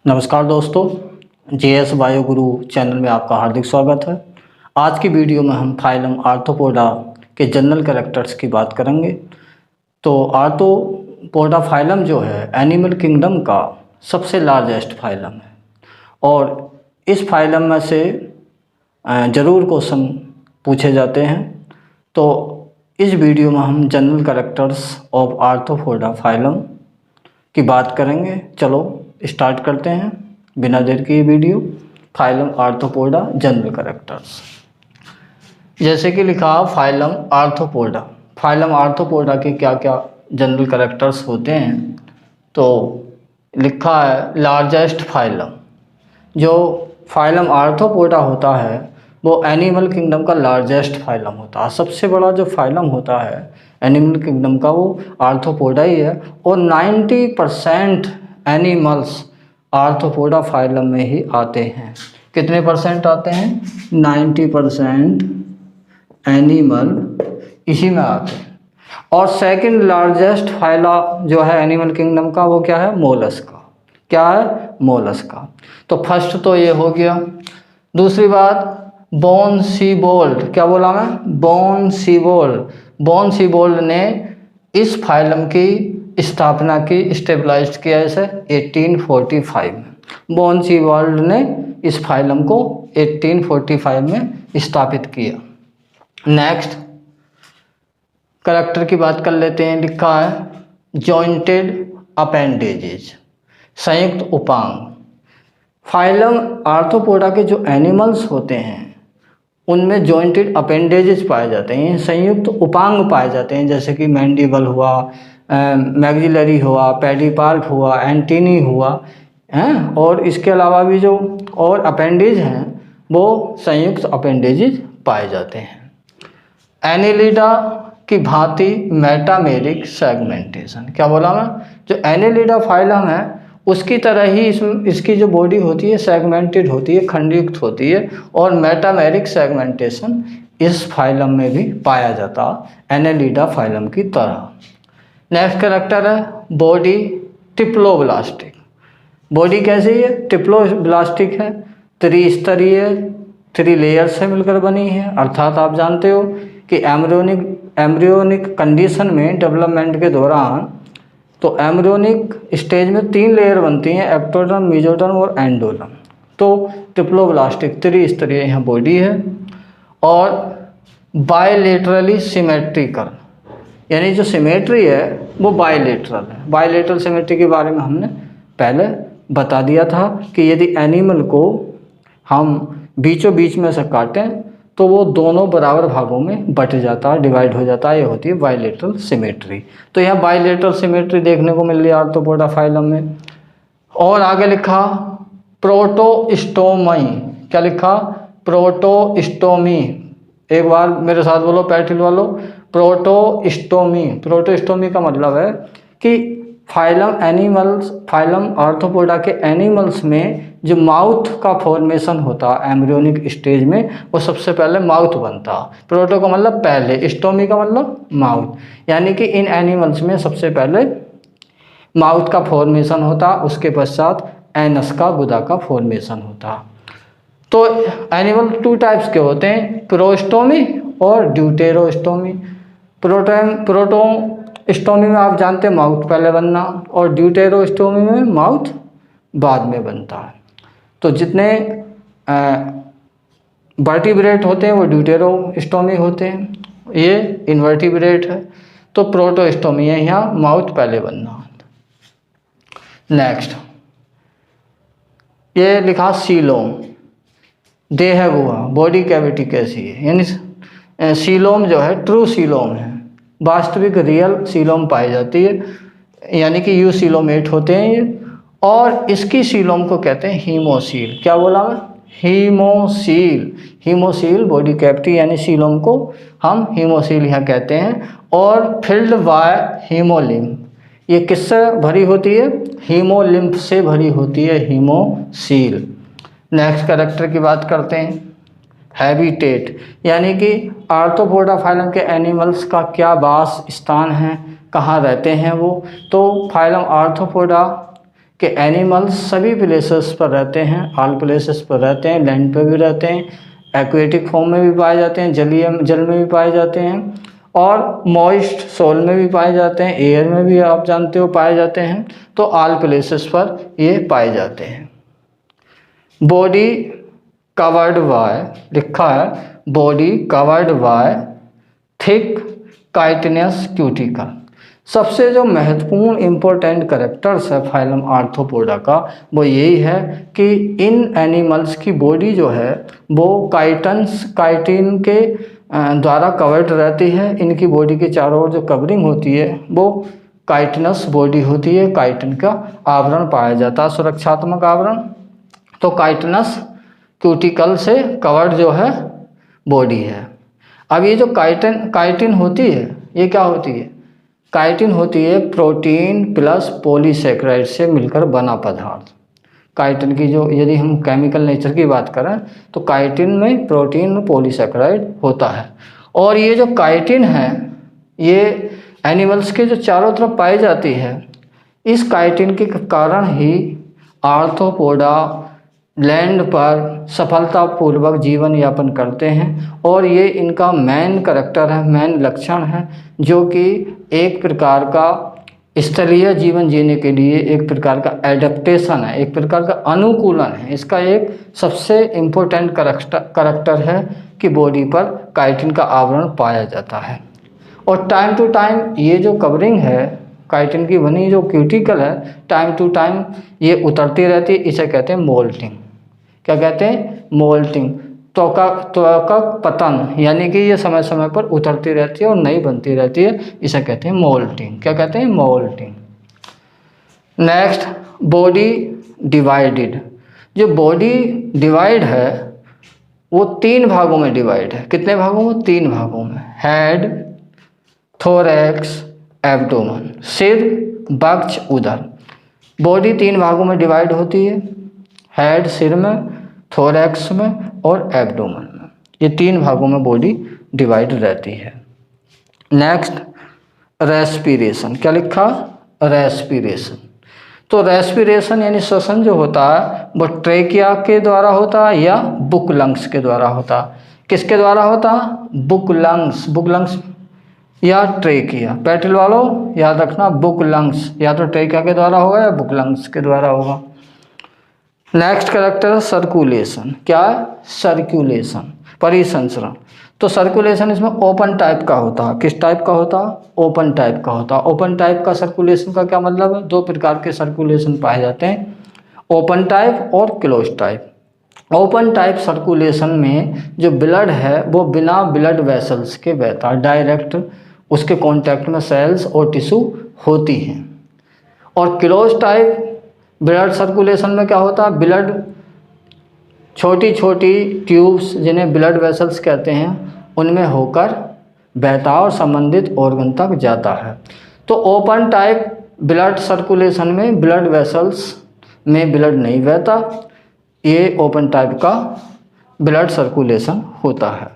नमस्कार दोस्तों, JS bio गुरु channel में आपका हार्दिक स्वागत है। आज की वीडियो में हम फाइलम आर्थ्रोपोडा के जनरल कैरेक्टर्स की बात करेंगे। तो आर्थ्रोपोडा फाइलम जो है एनिमल किंगडम का सबसे लार्जेस्ट फाइलम है और इस फाइलम में से ज़रूर क्वेश्चन पूछे जाते हैं। तो इस वीडियो में हम general characters of arthropoda phylum की बात करेंगे। चलो स्टार्ट करते हैं बिना देर के ये video. Phylum arthropoda general characters, जैसे कि लिखा फाइलम आर्थ्रोपोडा। फाइलम आर्थ्रोपोडा के क्या क्या जनरल कैरेक्टर्स होते हैं, तो लिखा है लार्जेस्ट फाइलम। जो फाइलम आर्थ्रोपोडा होता है वो एनिमल किंगडम का लार्जेस्ट फाइलम होता है। सबसे बड़ा जो फाइलम होता है एनिमल किंगडम का वो आर्थ्रोपोडा ही है और 90% एनिमल्स आर्थ्रोपोडा फाइलम में ही आते हैं। कितने परसेंट आते हैं? 90% एनिमल इसी में आते हैं। और सेकंड लार्जेस्ट फाइला जो है एनिमल किंगडम का वो क्या है? मोलस्का। क्या है? मोलस्का। तो फर्स्ट तो ये हो गया। दूसरी बात, बॉन सीबोल्ड। क्या बोला मैं? बॉन सीबोल्ड। बॉन सीबोल्ड ने इस फाइलम की स्थापना की, स्टेबलाइज किया इसे 1845 में। बॉन सीबोल्ड ने इस फाइलम को 1845 में स्थापित किया। नेक्स्ट कैरेक्टर की बात कर लेते हैं। लिखा है जॉइंटेड अपेंडेजेज, संयुक्त उपांग। फाइलम आर्थ्रोपोडा के जो एनिमल्स होते हैं उनमें जॉइंटेड अपेंडेजेस पाए जाते हैं, संयुक्त उपांग पाए जाते हैं, जैसे कि मैंडिबल हुआ, मैक्सिलरी हुआ, पेडिपाल्प हुआ, एंटीनी हुआ हैं। और इसके अलावा भी जो और अपेंडेज हैं वो संयुक्त अपेंडेजेस पाए जाते हैं। एनेलिडा की भांति मेटामेरिक सेगमेंटेशन। क्या बोला मैं? जो एनेलिडा फाइलम है उसकी तरह ही इसकी जो बॉडी होती है सेगमेंटेड होती है, खंडयुक्त होती है और मेटामेरिक सेगमेंटेशन इस फाइलम में भी पाया जाता एनेलिडा फाइलम की तरह। नेक्स्ट कैरेक्टर है बॉडी टिप्लोब्लास्टिक। बॉडी कैसी है? टिप्लोब्लास्टिक है, त्रिस्तरीय, 3 लेयर से मिलकर बनी है। अर्थात आप जानते हो कि एम्ब्रियोनिक कंडीशन में डेवलपमेंट के दौरान तो एम्ब्रियोनिक स्टेज में 3 लेयर बनती हैं, एक्टोडर्म, मेसोडर्म और एंडोडर्म। तो ट्रिप्लोब्लास्टिक त्रिस्तरीय यहाँ बॉडी है और बायलेटरली सिमेट्रिकल, यानी जो सिमेट्री है वो बायलेटरल है। बायलेटरल सिमेट्री के बारे में हमने पहले बता दिया था कि यदि एनिमल को हम बीचों बीच में से काटें तो वो दोनों बराबर भागों में बट जाता है, डिवाइड हो जाता है। ये होती है बायलेटरल सिमेट्री। तो यहाँ बायलेटरल सिमेट्री देखने को मिल रही है आर्थ्रोपोडा फाइलम में। और आगे लिखा प्रोटोस्टोमी। क्या लिखा? प्रोटोस्टोमी। एक बार मेरे साथ बोलो, पैटिल वालो, प्रोटोस्टोमी। प्रोटोस्टोमी का मतलब है कि फाइलम आर्थ्रोपोडा के एनिमल्स में जो माउथ का फॉर्मेशन होता है एम्ब्रियोनिक स्टेज में, वो सबसे पहले माउथ बनता। प्रोटो का मतलब पहले, स्टोमी का मतलब माउथ, यानी कि इन एनिमल्स में सबसे पहले माउथ का फॉर्मेशन होता, उसके पश्चात एनस का, गुदा का फॉर्मेशन होता। तो एनिमल 2 टाइप्स के होते हैं, प्रोस्टोमी और ड्यूटेरोस्टोमी। प्रोटोस्टोमी में आप जानते हैं माउथ पहले बनना और ड्यूटेरोस्टोमी में माउथ बाद में बनता है। तो जितने वर्टिब्रेट होते हैं वो ड्यूटेरोस्टोमी होते हैं, ये इनवर्टिब्रेट है तो प्रोटोस्टोमी है, यहाँ माउथ पहले बनना। नेक्स्ट ये लिखा सीलोम, देह गुहा, बॉडी कैविटी कैसी है, यानी सीलोम जो है ट्रू सीलोम है, वास्तविक रियल सीलोम पाई जाती है, यानी कि यू सीलोमेट होते हैं ये। और इसकी सीलोम को कहते हैं हीमोसील। क्या बोला मैं? हीमोसील। हीमोसील बॉडी कैविटी यानी सीलोम को हम हीमोसील यहाँ कहते हैं। और फिल्ड बाय हीमोलिम्फ, ये किससे भरी होती है? हीमोलिम्फ से भरी होती है हीमोसील। नेक्स्ट कैरेक्टर की बात करते हैं, हैबिटेट, यानी कि आर्थ्रोपोडा फाइलम के एनिमल्स का क्या वास स्थान है, कहाँ रहते हैं वो। तो फाइलम आर्थ्रोपोडा कि एनिमल्स सभी प्लेसेस पर रहते हैं, ऑल प्लेसेस पर रहते हैं, लैंड पे भी रहते हैं, एक्वेटिक फॉर्म में भी पाए जाते हैं, जल में भी पाए जाते हैं, और मॉइस्ट सोल में भी पाए जाते हैं, एयर में भी आप जानते हो पाए जाते हैं। तो ऑल प्लेसेस पर ये पाए जाते हैं। बॉडी कवर्ड बाय, लिखा है body covered by thick chitinous cuticle. सबसे जो महत्वपूर्ण इम्पोर्टेंट कैरेक्टर्स है फाइलम आर्थ्रोपोडा का वो यही है कि इन एनिमल्स की बॉडी जो है वो काइटिन के द्वारा कवर्ड रहती है। इनकी बॉडी के चारों ओर जो कवरिंग होती है वो काइटिनस बॉडी होती है, काइटिन का आवरण पाया जाता है, सुरक्षात्मक आवरण। तो काइटिनस क्यूटिकल से कवर्ड जो है बॉडी है। अब ये जो काइटिन होती है ये क्या होती है? काइटिन होती है प्रोटीन प्लस पॉलीसेकेराइड से मिलकर बना पदार्थ। काइटिन की जो यदि हम केमिकल नेचर की बात करें तो काइटिन में प्रोटीन और पॉलीसेकेराइड होता है। और ये जो काइटिन है ये एनिमल्स के जो चारों तरफ पाई जाती है, इस काइटिन के कारण ही आर्थ्रोपोडा लैंड पर सफलतापूर्वक जीवन यापन करते हैं। और ये इनका मेन करैक्टर है, मेन लक्षण है, जो कि एक प्रकार का स्थलीय जीवन जीने के लिए एक प्रकार का एडेप्टेशन है, एक प्रकार का अनुकूलन है। इसका एक सबसे इम्पोर्टेंट करैक्टर है कि बॉडी पर काइटिन का आवरण पाया जाता है। और टाइम टू टाइम ये जो कवरिंग है काइटिन की बनी जो क्यूटिकल है, टाइम टू टाइम ये उतरती रहती है। इसे कहते हैं मोल्टिंग। क्या कहते हैं? मोल्टिंग। त्वचा पतन, यानी कि ये समय समय पर उतरती रहती है और नई बनती रहती है, इसे कहते हैं मोल्टिंग। क्या कहते हैं? मोल्टिंग। Next, body divided. जो बॉडी डिवाइड है वो 3 भागों में डिवाइड है। कितने भागों में? 3 भागों में। Head, thorax, abdomen. सिर, वक्ष, उदर। बॉडी 3 भागों में डिवाइड होती है, हेड सिर में, थोरैक्स में और एब्डोमेन में। ये 3 भागों में बॉडी डिवाइड रहती है। Next, respiration. क्या लिखा? रेस्पिरेशन। तो रेस्पिरेशन यानी श्वसन जो होता है वो ट्रेकिया के द्वारा होता है या बुक लंग्स के द्वारा होता है। किसके द्वारा होता है? बुक लंग्स या ट्रेकिया। पैटिल वालों याद रखना, बुक लंग्स या तो ट्रेकिया के द्वारा होगा या बुक लंग्स के द्वारा होगा। नेक्स्ट कैरेक्टर है सर्कुलेशन। क्या है? सर्कुलेशन, परिसंचरण। तो सर्कुलेशन इसमें ओपन टाइप का होता है। किस टाइप का होता है? ओपन टाइप का होता है। ओपन टाइप का सर्कुलेशन का क्या मतलब है? 2 प्रकार के सर्कुलेशन पाए जाते हैं, ओपन टाइप और close type. Open type circulation में जो ब्लड है वो बिना ब्लड वेसल्स के बहता है, डायरेक्ट उसके कांटेक्ट में सेल्स और टिश्यू होती हैं। और क्लोज टाइप ब्लड सर्कुलेशन में क्या होता है? ब्लड छोटी छोटी ट्यूब्स जिन्हें ब्लड वेसल्स कहते हैं उनमें होकर बहता और संबंधित ऑर्गन तक जाता है। तो ओपन टाइप ब्लड सर्कुलेशन में ब्लड वेसल्स में ब्लड नहीं बहता, ये ओपन टाइप का ब्लड सर्कुलेशन होता है।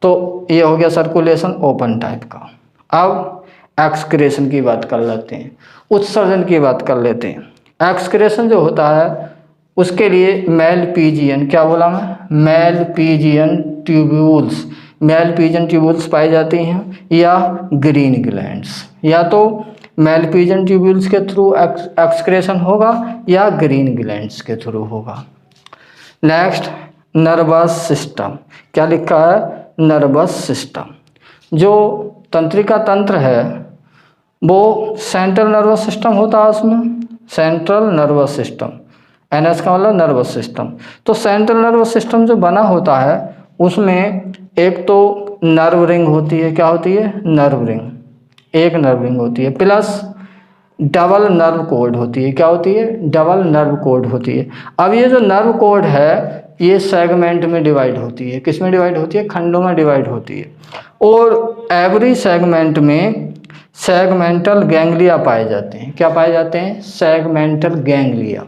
तो ये हो गया सर्कुलेशन ओपन टाइप का। अब एक्सक्रेशन की बात कर लेते हैं, उत्सर्जन की बात कर लेते हैं। एक्सक्रेशन जो होता है उसके लिए मेलपीजियन, क्या बोला मैं? मेलपीजियन ट्यूब्यूल्स पाई जाती हैं या ग्रीन ग्लैंड्स। या तो मेलपीजियन ट्यूब्यूल्स के थ्रू एक्सक्रेशन होगा या ग्रीन ग्लैंड्स के थ्रू होगा। Next, nervous system. क्या लिखा है? Nervous system. जो तंत्रिका तंत्र है वो सेंट्रल नर्वस सिस्टम होता है, उसमें सेंट्रल नर्वस सिस्टम, एनएस का मतलब नर्वस सिस्टम। तो सेंट्रल नर्वस सिस्टम जो बना होता है उसमें एक तो नर्व रिंग होती है। क्या होती है? नर्व रिंग, एक नर्व रिंग होती है, प्लस डबल नर्व कोड होती है। क्या होती है? डबल नर्व कोड होती है। अब ये जो नर्व कोड है ये सेगमेंट में डिवाइड होती है। किस में डिवाइड होती है? खंडों में डिवाइड होती है। और एवरी सेगमेंट में सेगमेंटल गैंग्लिया पाए जाते हैं। क्या पाए जाते हैं? Segmental ganglia.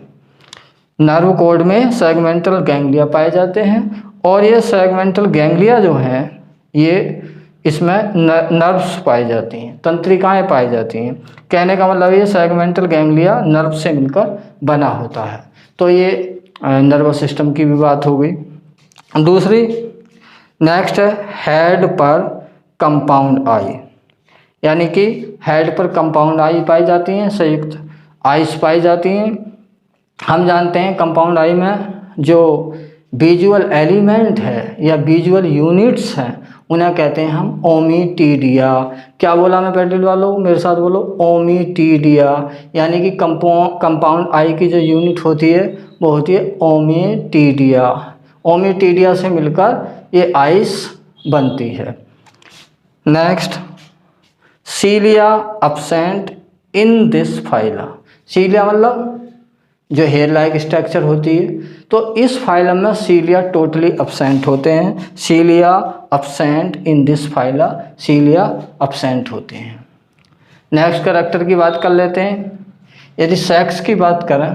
नर्व कोड में सेगमेंटल गैंग्लिया पाए जाते हैं। और ये सेगमेंटल गैंग्लिया जो हैं ये इसमें नर्व्स पाई जाती हैं, तंत्रिकाएं पाई जाती हैं। कहने का मतलब ये सेगमेंटल गैंग्लिया नर्व से मिलकर बना होता है। तो ये नर्वस सिस्टम की भी बात हो गई। दूसरी नेक्स्ट है हेड पर कंपाउंड आई, यानी कि हेड पर कंपाउंड आई पाई जाती हैं, संयुक्त आइस पाई जाती हैं। हम जानते हैं कंपाउंड आई में जो विजुअल एलिमेंट है या विजुअल यूनिट्स हैं उन्हें कहते हैं हम ओमिटीडिया। क्या बोला मैं पेडिल वालों, मेरे साथ बोलो, ओमिटीडिया। यानी कि कंपाउंड आई की जो यूनिट होती है वो होती है ओमिटीडिया। ओमिटीडिया से मिलकर ये आइस बनती है। Next cilia absent in this phyla. Cilia मतलब जो हेयर लाइक स्ट्रक्चर होती है, तो इस फाइलम में सीलिया टोटली अब्सेंट होते हैं। Cilia absent in this phyla, cilia absent होते हैं। नेक्स्ट कैरेक्टर की बात कर लेते हैं। यदि सेक्स की बात करें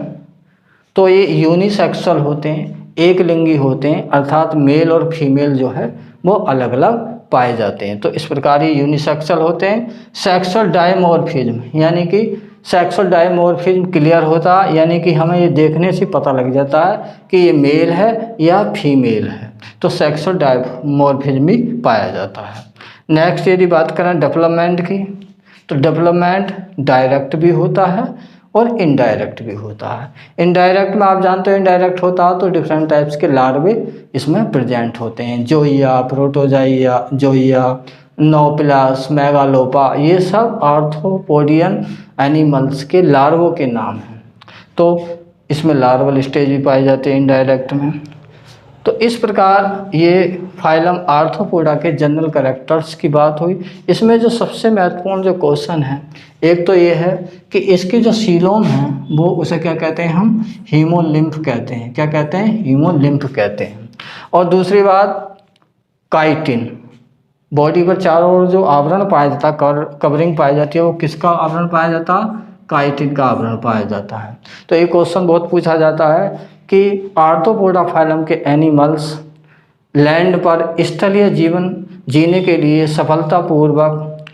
तो ये यूनिसेक्सुअल होते हैं, एक लिंगी होते हैं, अर्थात मेल और फीमेल जो है वो अलग अलग पाए जाते हैं। तो इस प्रकार ये यूनिसेक्सुअल होते हैं। सेक्सुअल डायमॉर्फिज्म, यानी कि सेक्सुअल डायमॉर्फिज्म क्लियर होता है, यानी कि हमें ये देखने से पता लग जाता है कि ये मेल है या फीमेल है। तो सेक्सुअल डायमॉर्फिज्म भी पाया जाता है। नेक्स्ट यदि बात करें डेवलपमेंट की, तो डेवलपमेंट डायरेक्ट भी होता है और इनडायरेक्ट भी होता है। इनडायरेक्ट में आप जानते हो इनडायरेक्ट होता है तो डिफरेंट टाइप्स के लार्वे इसमें प्रेजेंट होते हैं। जोइया, प्रोटोजाइया, जोइया, नोप्लास, मेगालोपा, ये सब आर्थ्रोपोडियन एनिमल्स के लार्वों के नाम हैं। तो इसमें लार्वल स्टेज भी पाए जाते हैं इनडायरेक्ट में। तो इस प्रकार ये फाइलम आर्थ्रोपोडा के जनरल कैरेक्टर्स की बात हुई। इसमें जो सबसे महत्वपूर्ण जो क्वेश्चन है, एक तो ये है कि इसकी जो सीलोम है वो उसे क्या कहते हैं, हम हीमोलिम्फ कहते हैं। क्या कहते हैं, हीमोलिम्फ कहते हैं। और दूसरी बात काइटिन, बॉडी पर चारों ओर जो आवरण पाया जाता है, कवरिंग पाई जाती है, वो किसका आवरण पाया जाता है, काइटिन का आवरण पाया जाता है। तो ये क्वेश्चन बहुत पूछा जाता है कि आर्थ्रोपोडा फाइलम के एनिमल्स लैंड पर स्थलीय जीवन जीने के लिए सफलतापूर्वक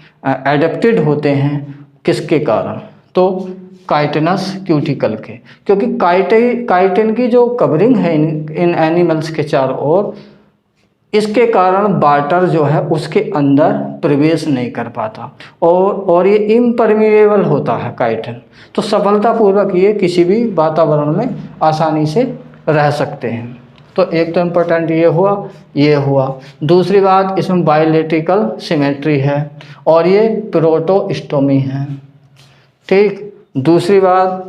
एडेप्टेड होते हैं, किसके कारण, तो काइटिनस क्यूटिकल के। क्योंकि काइटिन की जो कवरिंग है इन एनिमल्स के चारों ओर, इसके कारण वाटर जो है उसके अंदर प्रवेश नहीं कर पाता और ये इम्परमिएबल होता है काइटिन। तो सफलतापूर्वक ये किसी भी वातावरण में आसानी से रह सकते हैं। तो एक तो इम्पोर्टेंट ये हुआ। दूसरी बात, इसमें बायोलेट्रिकल सिमेट्री है और ये प्रोटोस्टोमी है। ठीक। दूसरी बात,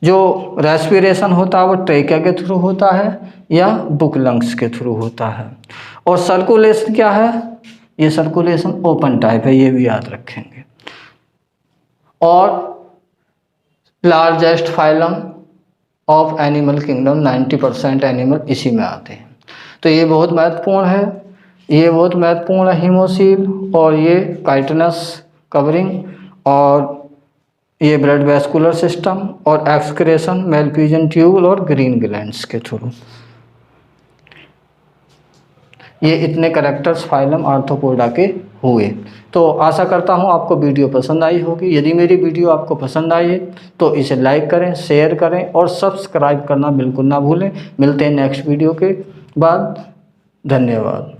जो रेस्पिरेशन होता है वो ट्रेकिया के थ्रू होता है या बुक लंग्स के थ्रू होता है। और सर्कुलेशन क्या है, ये सर्कुलेशन ओपन टाइप है, ये भी याद रखेंगे। और largest phylum of animal kingdom, 90% animal इसी में आते हैं। तो ये बहुत महत्वपूर्ण है, हीमोसील और ये काइटिनस कवरिंग और ये ब्लड वेस्कुलर सिस्टम और एक्सक्रेशन मेलपिजियन ट्यूब और ग्रीन ग्लैंड्स के थ्रू। ये इतने कैरेक्टर्स फाइलम आर्थ्रोपोडा के हुए। तो आशा करता हूँ आपको वीडियो पसंद आई होगी। यदि मेरी वीडियो आपको पसंद आई है तो इसे लाइक करें, शेयर करें और सब्सक्राइब करना बिल्कुल ना भूलें। मिलते हैं नेक्स्ट वीडियो के बाद। धन्यवाद।